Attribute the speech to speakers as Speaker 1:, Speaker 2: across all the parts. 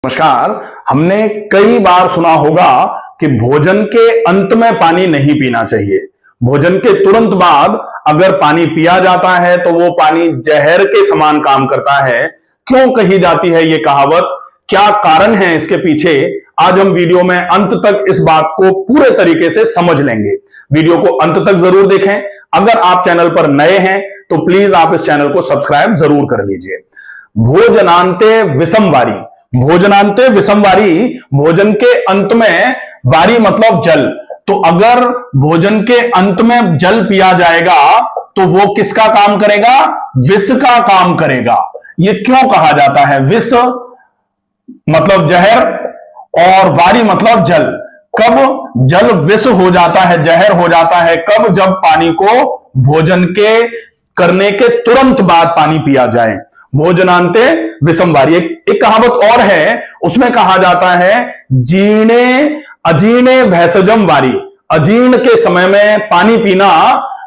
Speaker 1: नमस्कार। हमने कई बार सुना होगा कि भोजन के अंत में पानी नहीं पीना चाहिए। भोजन के तुरंत बाद अगर पानी पिया जाता है तो वो पानी जहर के समान काम करता है। क्यों कही जाती है ये कहावत, क्या कारण है इसके पीछे, आज हम वीडियो में अंत तक इस बात को पूरे तरीके से समझ लेंगे। वीडियो को अंत तक जरूर देखें। अगर आप चैनल पर नए हैं तो प्लीज आप इस चैनल को सब्सक्राइब जरूर कर लीजिए। भोजनांते विषम वारी, भोजनांते विषम वारी, भोजन के अंत में वारी मतलब जल। तो अगर भोजन के अंत में जल पिया जाएगा तो वो किसका काम करेगा? विष का काम करेगा। ये क्यों कहा जाता है? विष मतलब जहर और वारी मतलब जल। कब जल विष हो जाता है, जहर हो जाता है? कब? जब पानी को भोजन के करने के तुरंत बाद पानी पिया जाए। भोजनांते विषम वारी। एक कहावत और है, उसमें कहा जाता है जीर्णे अजीर्णे भैषजम वारी। अजीर्ण के समय में पानी पीना,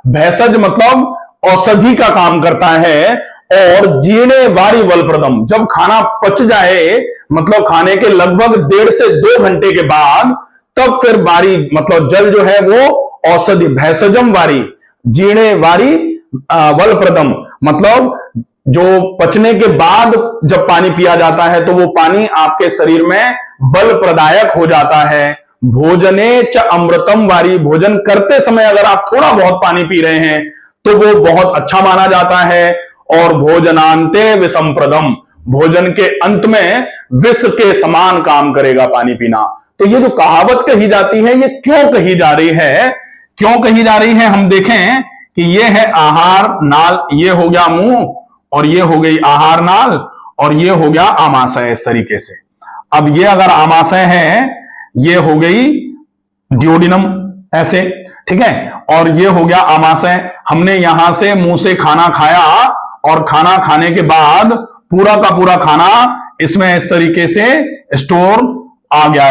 Speaker 1: भैषज मतलब औषधि का काम करता है, और जीर्णे वारी बलप्रदम, जब खाना पच जाए मतलब खाने के लगभग 1.5 से 2 घंटे के बाद, तब फिर वारी मतलब जल जो है वो औषधि, भैषजम वारी, जीर्णे वारी बलप्रदम मतलब जो पचने के बाद जब पानी पिया जाता है तो वो पानी आपके शरीर में बल प्रदायक हो जाता है। भोजने च अमृतम वारी, भोजन करते समय अगर आप थोड़ा बहुत पानी पी रहे हैं तो वो बहुत अच्छा माना जाता है। और भोजनांते विषम प्रदम, भोजन के अंत में विष के समान काम करेगा पानी पीना। तो ये जो कहावत कही जाती है ये क्यों कही जा रही है? क्यों कही जा रही है? हम देखें कि ये है आहार नाल, ये हो गया मुंह, और ये हो गई आहार नाल, और ये हो गया आमाशय। इस तरीके से अब ये अगर आमाशय है, ये हो गई ड्यूडिनम ऐसे, ठीक है, और ये हो गया आमाशय। हमने यहां से मुंह से खाना खाया और खाना खाने के बाद पूरा का पूरा खाना इसमें इस तरीके से स्टोर आ गया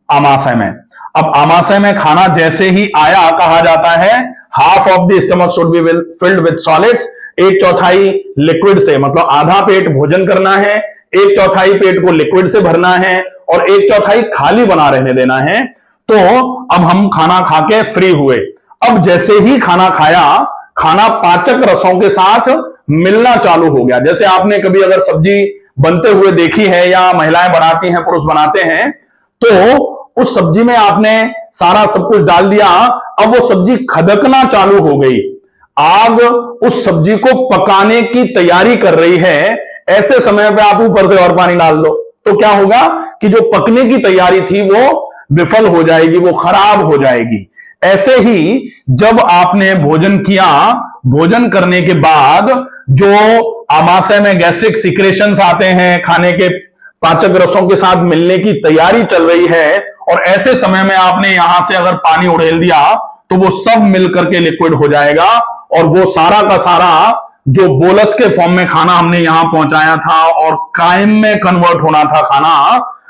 Speaker 1: आमाशय में। अब आमाशय में खाना जैसे ही आया, कहा जाता है half of the stomach should be filled with solids, 1/4 liquid से, मतलब आधा पेट भोजन करना है, 1/4 पेट को लिक्विड से भरना है और 1/4 खाली बना रहने देना है। तो अब हम खाना खा के फ्री हुए। अब जैसे ही खाना खाया, खाना पाचक रसों के साथ मिलना चालू हो गया। जैसे आपने कभी अगर सब्जी बनते हुए देखी है, या महिलाएं बनाती हैं, पुरुष बनाते हैं, तो उस सब्जी में आपने सारा सब कुछ डाल दिया, अब वो सब्जी खदकना चालू हो गई, आग उस सब्जी को पकाने की तैयारी कर रही है। ऐसे समय पे आप ऊपर से और पानी डाल दो तो क्या होगा कि जो पकने की तैयारी थी वो विफल हो जाएगी, वो खराब हो जाएगी। ऐसे ही जब आपने भोजन किया, भोजन करने के बाद जो आमाशय में गैस्ट्रिक सिक्रेशंस आते हैं, खाने के पाचक रसों के साथ मिलने की तैयारी चल रही है, और ऐसे समय में आपने यहां से अगर पानी उड़ेल दिया तो वो सब मिलकर के लिक्विड हो जाएगा, और वो सारा का सारा जो बोलस के फॉर्म में खाना हमने यहां पहुंचाया था और कायम में कन्वर्ट होना था,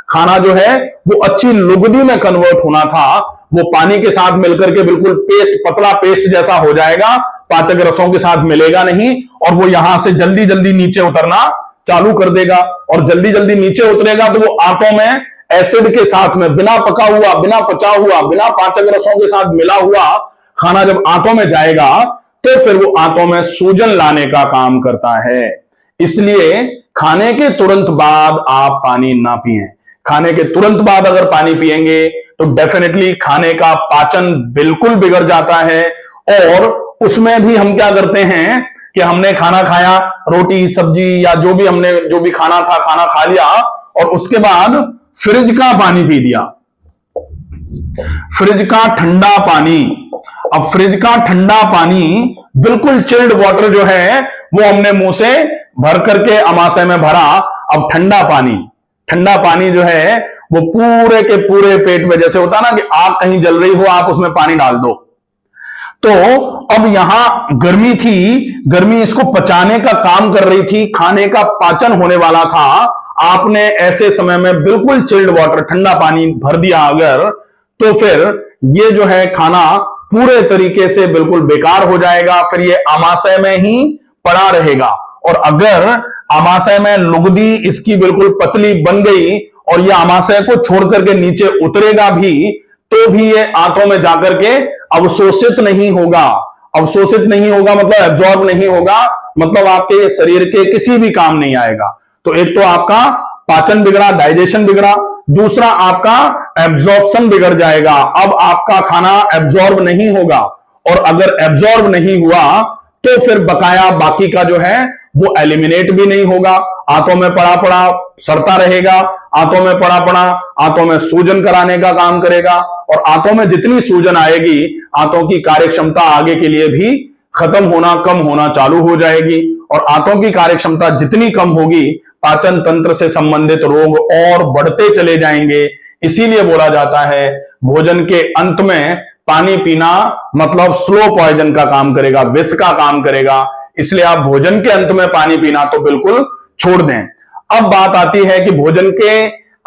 Speaker 1: खाना जो है वो अच्छी लुगदी में कन्वर्ट होना था, वो पानी के साथ मिलकर के बिल्कुल पेस्ट, पतला पेस्ट जैसा हो जाएगा, पाचक रसों के साथ मिलेगा नहीं, और वो यहां से जल्दी जल्दी नीचे उतरना चालू कर देगा। और जल्दी जल्दी नीचे उतरेगा तो वो आंतों में एसिड के साथ में, बिना पका हुआ, बिना पचा हुआ, बिना पाचक रसों के साथ मिला हुआ खाना जब आंतों में जाएगा तो फिर वो आंतों में सूजन लाने का काम करता है। इसलिए खाने के तुरंत बाद आप पानी ना पिएं। खाने के तुरंत बाद अगर पानी पिएंगे तो डेफिनेटली खाने का पाचन बिल्कुल बिगड़ जाता है। और उसमें भी हम क्या करते हैं कि हमने खाना खाया, रोटी सब्जी या जो भी खाना था, खाना खा लिया, और उसके बाद फ्रिज का पानी पी दिया, फ्रिज का ठंडा पानी। अब फ्रिज का ठंडा पानी, बिल्कुल चिल्ड वाटर जो है वो हमने मुंह से भर करके आमाशय में भरा। अब ठंडा पानी जो है वो पूरे के पूरे पेट में, जैसे होता ना कि आग कहीं जल रही हो, आप उसमें पानी डाल दो। तो अब यहां गर्मी थी, गर्मी इसको पचाने का काम कर रही थी, खाने का पाचन होने वाला था। आपने ऐसे समय में बिल्कुल चिल्ड वाटर, ठंडा पानी भर दिया अगर, तो फिर ये जो है खाना पूरे तरीके से बिल्कुल बेकार हो जाएगा, फिर ये आमाशय में ही पड़ा रहेगा। और अगर आमाशय में लुगदी इसकी बिल्कुल पतली बन गई और ये आमाशय को छोड़ करके नीचे उतरेगा भी, तो भी ये आंतों में जाकर के अवशोषित नहीं होगा। अवशोषित नहीं होगा मतलब एब्जॉर्ब नहीं होगा, मतलब आपके शरीर के किसी भी काम नहीं आएगा। तो एक तो आपका पाचन बिगड़ा, डाइजेशन बिगड़ा, दूसरा आपका एब्जॉर्प्शन बिगड़ जाएगा। अब आपका खाना एब्जॉर्ब नहीं होगा, और अगर एब्जॉर्ब नहीं हुआ तो फिर बकाया बाकी का जो है वो एलिमिनेट भी नहीं होगा। आंतों में पड़ा पड़ा सड़ता रहेगा, आंतों में पड़ा पड़ा आंतों में सूजन कराने का काम करेगा, और आंतों में जितनी सूजन आएगी आंतों की कार्यक्षमता आगे के लिए भी खत्म होना, कम होना चालू हो जाएगी। और आंतों की कार्यक्षमता जितनी कम होगी, पाचन तंत्र से संबंधित रोग और बढ़ते चले जाएंगे। इसीलिए बोला जाता है भोजन के अंत में पानी पीना मतलब स्लो पॉइजन का काम करेगा, विष का काम करेगा। इसलिए आप भोजन के अंत में पानी पीना तो बिल्कुल छोड़ दें। अब बात आती है कि भोजन के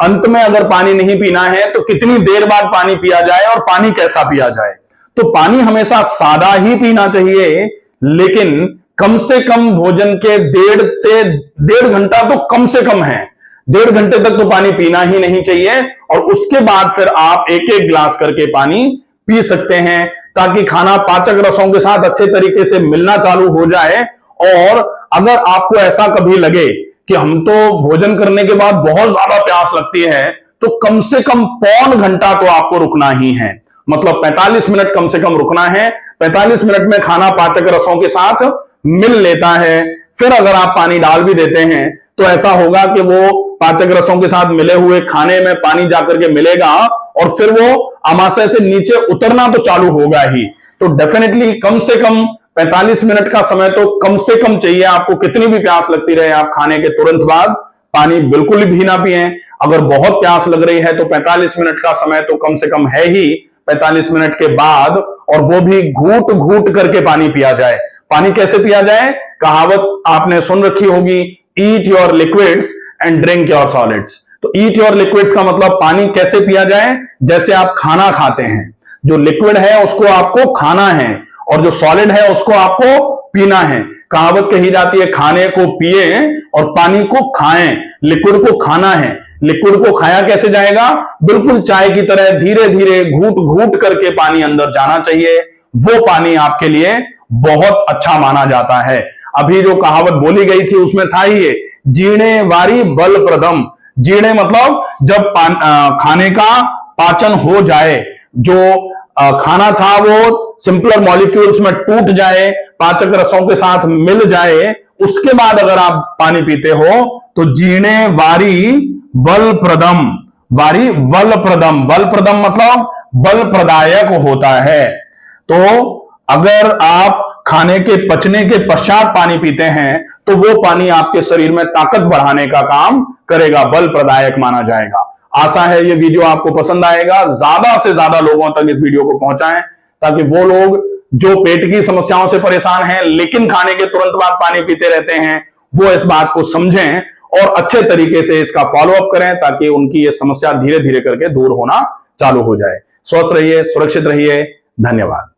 Speaker 1: अंत में अगर पानी नहीं पीना है तो कितनी देर बाद पानी पिया जाए और पानी कैसा पिया जाए। तो पानी हमेशा सादा ही पीना चाहिए, लेकिन कम से कम भोजन के 1.5 घंटा तो कम से कम है, 1.5 घंटे तक तो पानी पीना ही नहीं चाहिए। और उसके बाद फिर आप एक एक गिलास करके पानी पी सकते हैं, ताकि खाना पाचक रसों के साथ अच्छे तरीके से मिलना चालू हो जाए। और अगर आपको ऐसा कभी लगे कि हम तो भोजन करने के बाद बहुत ज्यादा प्यास लगती है, तो कम से कम पौन घंटा तो आपको रुकना ही है, मतलब 45 मिनट कम से कम रुकना है। 45 मिनट में खाना पाचक रसों के साथ मिल लेता है। फिर अगर आप पानी डाल भी देते हैं तो ऐसा होगा कि वो पाचक रसों के साथ मिले हुए खाने में पानी जाकर के मिलेगा, और फिर वो आमाशय से नीचे उतरना तो चालू होगा ही। तो डेफिनेटली कम से कम 45 मिनट का समय तो कम से कम चाहिए। आपको कितनी भी प्यास लगती रहे, आप खाने के तुरंत बाद पानी बिल्कुल भी ना पिए। अगर बहुत प्यास लग रही है तो 45 मिनट का समय तो कम से कम है ही। 45 मिनट के बाद, और वो भी घूट घूट करके पानी पिया जाए। पानी कैसे पिया जाए? कहावत आपने सुन रखी होगी, eat your liquids and drink your solids. तो ईट योर लिक्विड्स का मतलब पानी कैसे पिया जाए? जैसे आप खाना खाते हैं, जो लिक्विड है उसको आपको खाना है, और जो सॉलिड है उसको आपको पीना है। कहावत कही जाती है, खाने को पिए और पानी को खाएं। लिक्विड को खाना है, लिक्विड को खाया कैसे जाएगा? बिल्कुल चाय की तरह धीरे धीरे घूट घूट करके पानी अंदर जाना चाहिए। वो पानी आपके लिए बहुत अच्छा माना जाता है। अभी जो कहावत बोली गई थी उसमें था ही ये, जीणे वारी बल प्रदम। जीणे मतलब जब खाने का पाचन हो जाए, जो खाना था वो सिंपलर मॉलिक्यूल्स में टूट जाए, पाचक रसों के साथ मिल जाए, उसके बाद अगर आप पानी पीते हो तो जीणे वारी बल प्रदम। वारी बल प्रदम, बल प्रदम मतलब बल प्रदायक होता है। तो अगर आप खाने के पचने के पश्चात पानी पीते हैं तो वो पानी आपके शरीर में ताकत बढ़ाने का काम करेगा, बल प्रदायक माना जाएगा। आशा है ये वीडियो आपको पसंद आएगा। ज्यादा से ज्यादा लोगों तक इस वीडियो को पहुंचाएं, ताकि वो लोग जो पेट की समस्याओं से परेशान हैं लेकिन खाने के तुरंत बाद पानी पीते रहते हैं, वो इस बात को समझें और अच्छे तरीके से इसका फॉलो अप करें, ताकि उनकी ये समस्या धीरे धीरे करके दूर होना चालू हो जाए। स्वस्थ रहिए, सुरक्षित रहिए। धन्यवाद।